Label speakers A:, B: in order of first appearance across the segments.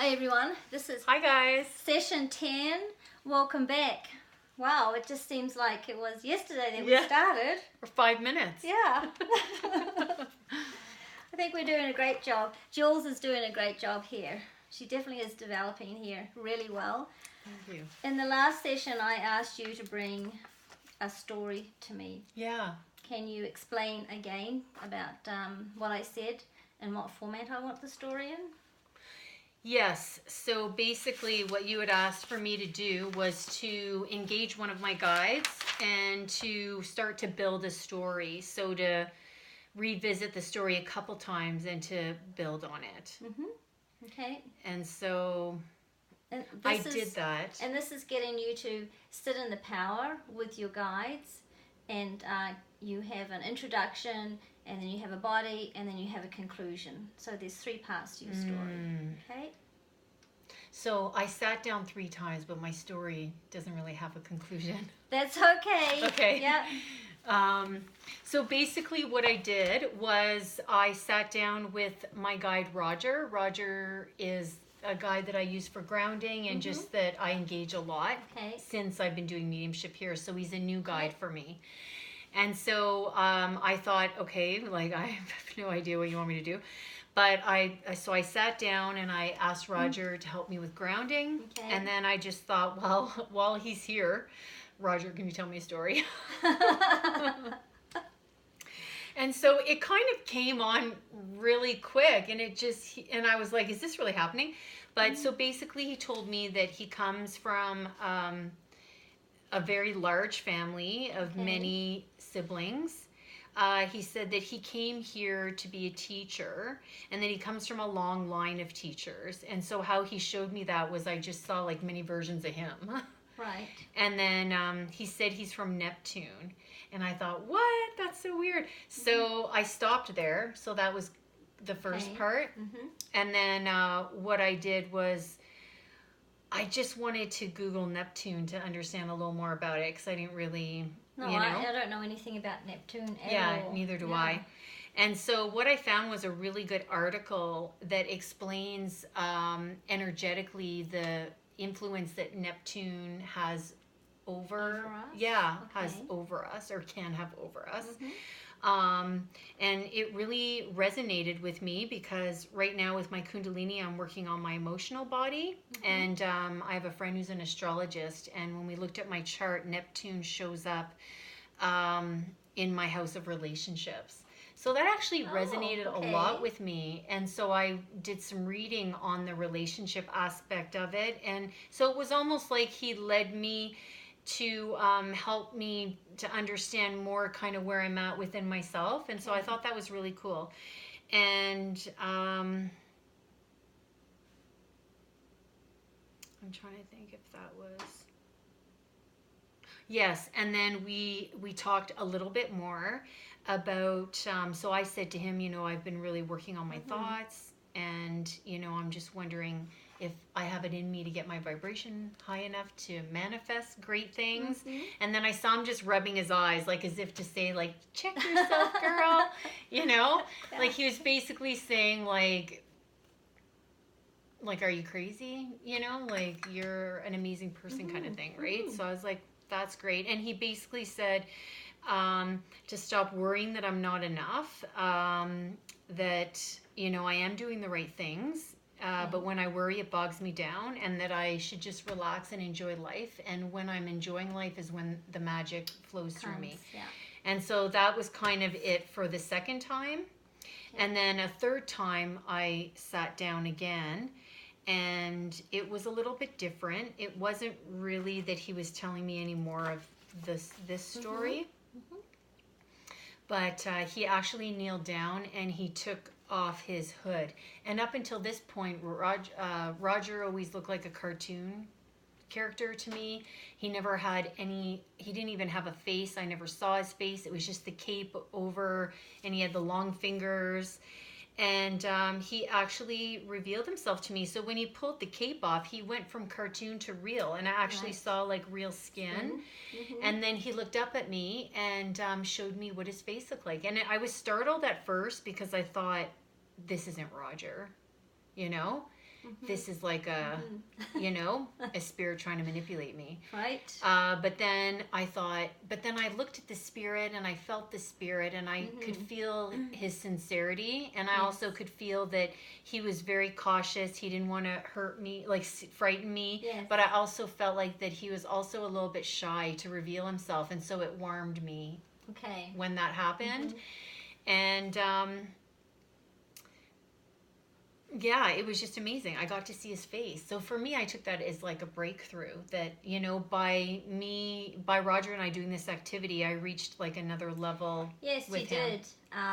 A: Hi everyone, this is
B: Hi guys.
A: session 10. Welcome back. Wow, it just seems like it was yesterday that we
B: Yeah.
A: started.
B: For 5 minutes.
A: Yeah. I think we're doing a great job. Jules is doing a great job here. She definitely is developing here really well.
B: Thank you.
A: In the last session, I asked you to bring a story to me.
B: Yeah.
A: Can you explain again about what I said and what format I want the story in?
B: Yes. So basically what you had asked for me to do was to engage one of my guides and to start to build a story. So to revisit the story a couple times and to build on it.
A: Okay.
B: And so
A: And
B: I did that.
A: And this is getting you to sit in the power with your guides, and you have an introduction, and then you have a body, and then you have a conclusion. So there's 3 parts to your story. Okay.
B: So I sat down 3 times, but my story doesn't really have a conclusion.
A: That's okay.
B: Okay.
A: Yeah.
B: So basically what I did was I sat down with my guide Roger. Roger is a guide that I use for grounding and just that I engage a lot since I've been doing mediumship here. So he's a new guide for me. And so I thought, okay, like I have no idea what you want me to do. But I sat down and I asked Roger to help me with grounding.
A: Okay.
B: And then I just thought, well, while he's here, Roger, can you tell me a story? And so it kind of came on really quick, and and I was like, is this really happening? But so basically he told me that he comes from a very large family of many siblings. He said that he came here to be a teacher, and that he comes from a long line of teachers. And so how he showed me that was I just saw like many versions of him.
A: Right.
B: And then he said he's from Neptune. And I thought, what? That's so weird. So I stopped there. So that was the first part. And then what I did was I just wanted to Google Neptune to understand a little more about it because I didn't really,
A: I don't know anything about Neptune at all.
B: Yeah, neither do I. And so what I found was a really good article that explains energetically the influence that Neptune has over
A: us?
B: has over us or can have over us. And it really resonated with me because right now with my Kundalini, I'm working on my emotional body. And I have a friend who's an astrologist. And when we looked at my chart, Neptune shows up in my house of relationships. So that actually resonated a lot with me. And so I did some reading on the relationship aspect of it. And so it was almost like he led me to help me to understand more kind of where I'm at within myself. And so I thought that was really cool. And I'm trying to think if that was... Yes, and then we talked a little bit more about, so I said to him, I've been really working on my thoughts, and, I'm just wondering if I have it in me to get my vibration high enough to manifest great things. And then I saw him just rubbing his eyes, like as if to say, like, check yourself, girl, Like he was basically saying, like, are you crazy? Like you're an amazing person kind of thing, right? So I was like, that's great. And he basically said to stop worrying that I'm not enough, that, I am doing the right things, but when I worry, it bogs me down, and that I should just relax and enjoy life. And when I'm enjoying life is when the magic flows through me. Yeah. And so that was kind of it for the second time. And then a third time I sat down again, and it was a little bit different. It wasn't really that he was telling me any more of this story. But he actually kneeled down and he took off his hood. And up until this point, Roger always looked like a cartoon character to me. He never had he didn't even have a face. I never saw his face. It was just the cape over, and he had the long fingers. And he actually revealed himself to me. So when he pulled the cape off, he went from cartoon to real. And I actually saw like real skin. And then he looked up at me and showed me what his face looked like. And I was startled at first because I thought, this isn't Roger, this is like a, you know, a spirit trying to manipulate me.
A: Right.
B: But then I looked at the spirit and I felt the spirit and I could feel his sincerity. And I also could feel that he was very cautious. He didn't want to hurt me, like frighten me.
A: Yes.
B: But I also felt like that he was also a little bit shy to reveal himself. And so it warmed me when that happened. And yeah, it was just amazing. I got to see his face. So for me, I took that as like a breakthrough that, you know, by Roger and I doing this activity, I reached like another level.
A: Yes,
B: with
A: you
B: him.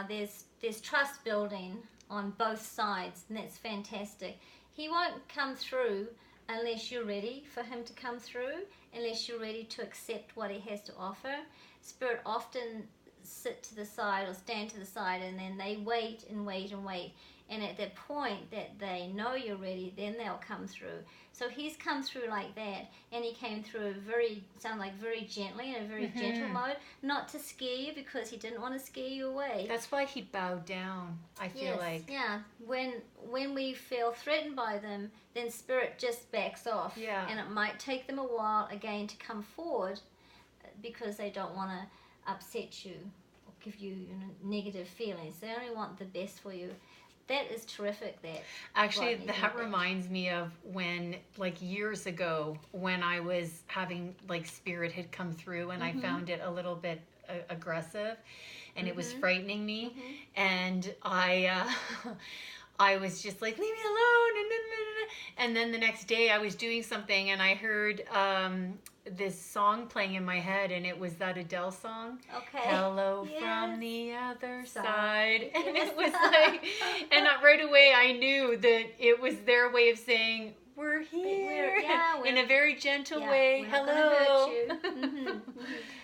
A: did. There's trust building on both sides, and that's fantastic. He won't come through unless you're ready for him to come through, unless you're ready to accept what he has to offer. Spirit often sit to the side or stand to the side, and then they wait and wait and wait. And at the point that they know you're ready, then they'll come through. So he's come through like that, and he came through very gently, in a very gentle mode, not to scare you, because he didn't want to scare you away.
B: That's why he bowed down, I feel like.
A: Yeah. When we feel threatened by them, then spirit just backs off.
B: Yeah.
A: And it might take them a while again to come forward, because they don't want to upset you or give you, negative feelings. They only want the best for you. That is terrific.
B: Actually, that reminds me of when, like years ago, when I was having, like, spirit had come through and I found it a little bit aggressive and it was frightening me. And I was just like, leave me alone. And then the next day I was doing something and I heard this song playing in my head, and it was that Adele song.
A: Okay.
B: Hello from the other side. And it was like, and right away I knew that it was their way of saying, we're here. In a very gentle way.
A: We're
B: Hello.
A: not gonna hurt you.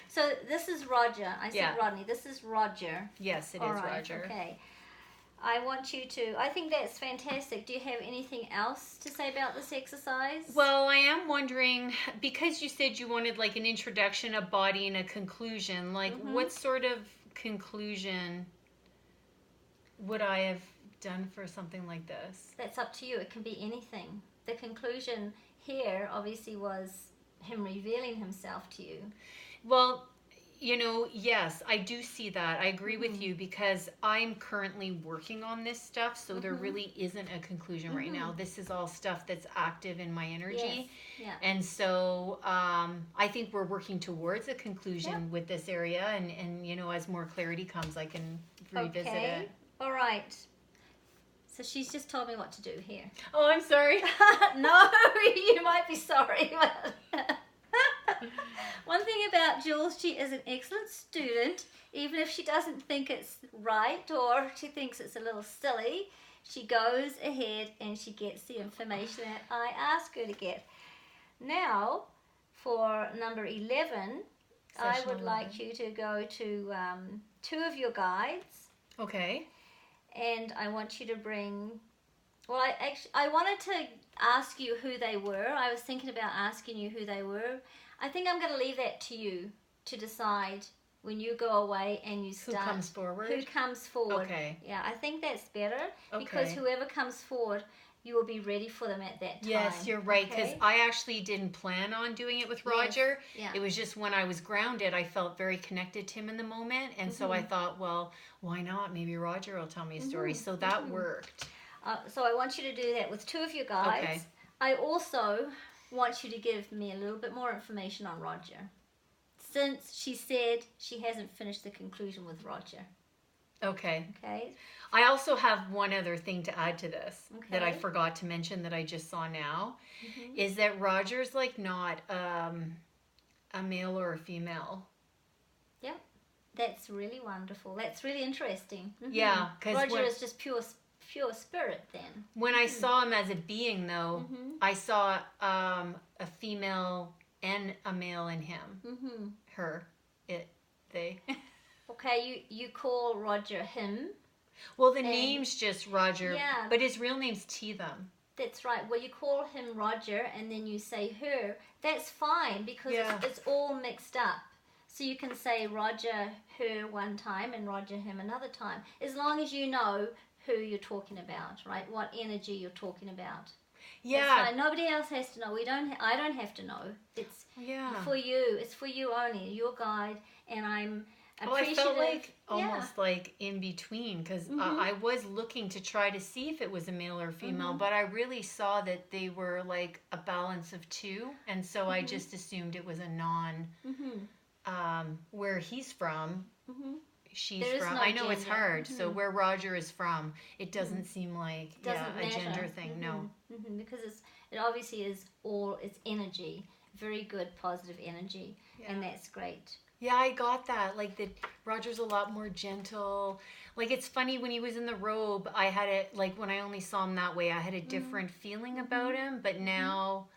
A: So this is Roger. I said Rodney. This is Roger.
B: Yes, it
A: All
B: is
A: right,
B: Roger.
A: Okay. I want you to, I think that's fantastic. Do you have anything else to say about this exercise?
B: Well, I am wondering, because you said you wanted like an introduction, a body, and a conclusion, like what sort of conclusion would I have done for something like this?
A: That's up to you. It can be anything. The conclusion here obviously was him revealing himself to you.
B: Well, yes, I do see that. I agree with you, because I'm currently working on this stuff, so there really isn't a conclusion right now. This is all stuff that's active in my energy.
A: Yes. Yeah.
B: And so I think we're working towards a conclusion with this area, and as more clarity comes, I can revisit it.
A: All right. So she's just told me what to do here.
B: Oh, I'm sorry.
A: No, you might be sorry. One thing about Jules, she is an excellent student. Even if she doesn't think it's right or she thinks it's a little silly, she goes ahead and she gets the information that I ask her to get. Now, for number 11, I would like you to go to two of your guides.
B: Okay.
A: And I want you to bring... Well, I wanted to ask you who they were. I was thinking about asking you who they were. I think I'm going to leave that to you to decide when you go away and you start.
B: Who comes forward?
A: Who comes forward.
B: Okay.
A: Yeah, I think that's better because whoever comes forward, you will be ready for them at that time.
B: Yes, you're right, because I actually didn't plan on doing it with Roger.
A: Yes. Yeah.
B: It was just when I was grounded, I felt very connected to him in the moment, and so I thought, well, why not? Maybe Roger will tell me a story. So that worked.
A: So I want you to do that with two of your guides.
B: Okay.
A: I also want you to give me a little bit more information on Roger, since she said she hasn't finished the conclusion with Roger.
B: Okay.
A: Okay.
B: I also have one other thing to add to this that I forgot to mention that I just saw now, is that Roger's like not a male or a female.
A: Yep. That's really wonderful. That's really interesting.
B: Yeah.
A: Roger is just pure spirit then.
B: When I saw him as a being, though, I saw a female and a male in him. Her. It. They.
A: Okay, you call Roger him.
B: Well, the name's just Roger,
A: yeah,
B: but his real name's Teetham.
A: That's right. Well, you call him Roger and then you say her. That's fine because it's all mixed up. So you can say Roger, her one time and Roger, him another time. As long as you know who you're talking about, right? What energy you're talking about.
B: Yeah.
A: It's fine. Nobody else has to know. I don't have to know. It's for you. It's for you only. Your guide, and I'm appreciative.
B: I felt like almost like in between, because I was looking to try to see if it was a male or female, but I really saw that they were like a balance of two, and so I just assumed it was a non. Where he's from. She's from. No, I know gender. It's hard. So where Roger is from, it doesn't seem like a gender thing. No,
A: because it obviously is all it's energy, very good positive energy, and that's great.
B: Yeah, I got that. Like that, Roger's a lot more gentle. Like it's funny when he was in the robe, I had it like when I only saw him that way, I had a different feeling about him. But now,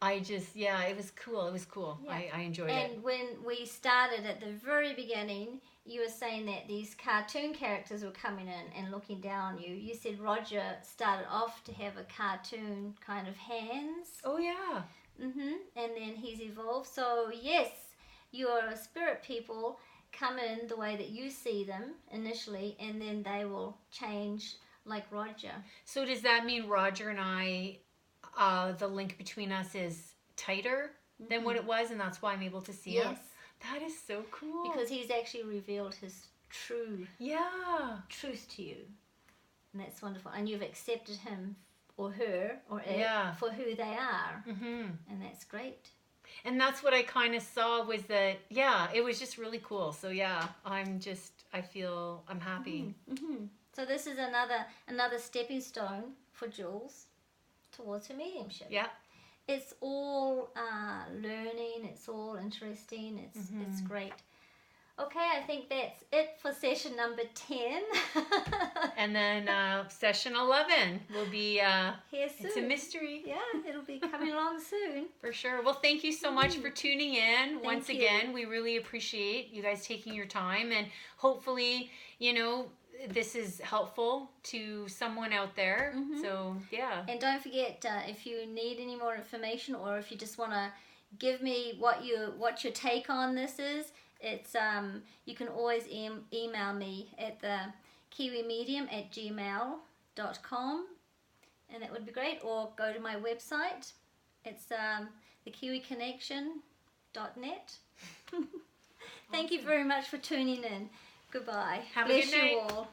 B: I just it was cool. It was cool. Yeah. I enjoyed it.
A: And when we started at the very beginning, you were saying that these cartoon characters were coming in and looking down on you. You said Roger started off to have a cartoon kind of hands.
B: Oh, yeah.
A: And then he's evolved. So, yes, your spirit people come in the way that you see them initially, and then they will change like Roger.
B: So does that mean Roger and I, the link between us is tighter than what it was, and that's why I'm able to see him? That is so cool.
A: Because he's actually revealed his truth to you. And that's wonderful. And you've accepted him or her or it for who they are. And that's great.
B: And that's what I kind of saw was that, it was just really cool. So, I'm happy.
A: So this is another stepping stone for Jules towards her mediumship.
B: Yeah.
A: It's all learning. It's all interesting. It's great. Okay, I think that's it for session number 10.
B: And then session 11 will be
A: here soon.
B: It's a mystery.
A: Yeah, it'll be coming along soon.
B: For sure. Well, thank you so much for tuning in. Once again, we really appreciate you guys taking your time, and hopefully, this is helpful to someone out there. So,
A: And don't forget, if you need any more information, or if you just want to give me what your take on this is, it's you can always email me at the kiwimedium@gmail.com, and that would be great. Or go to my website. It's thekiwiconnection.net. Thank you very much for tuning in. Goodbye.
B: Have a good night.
A: Bless you all.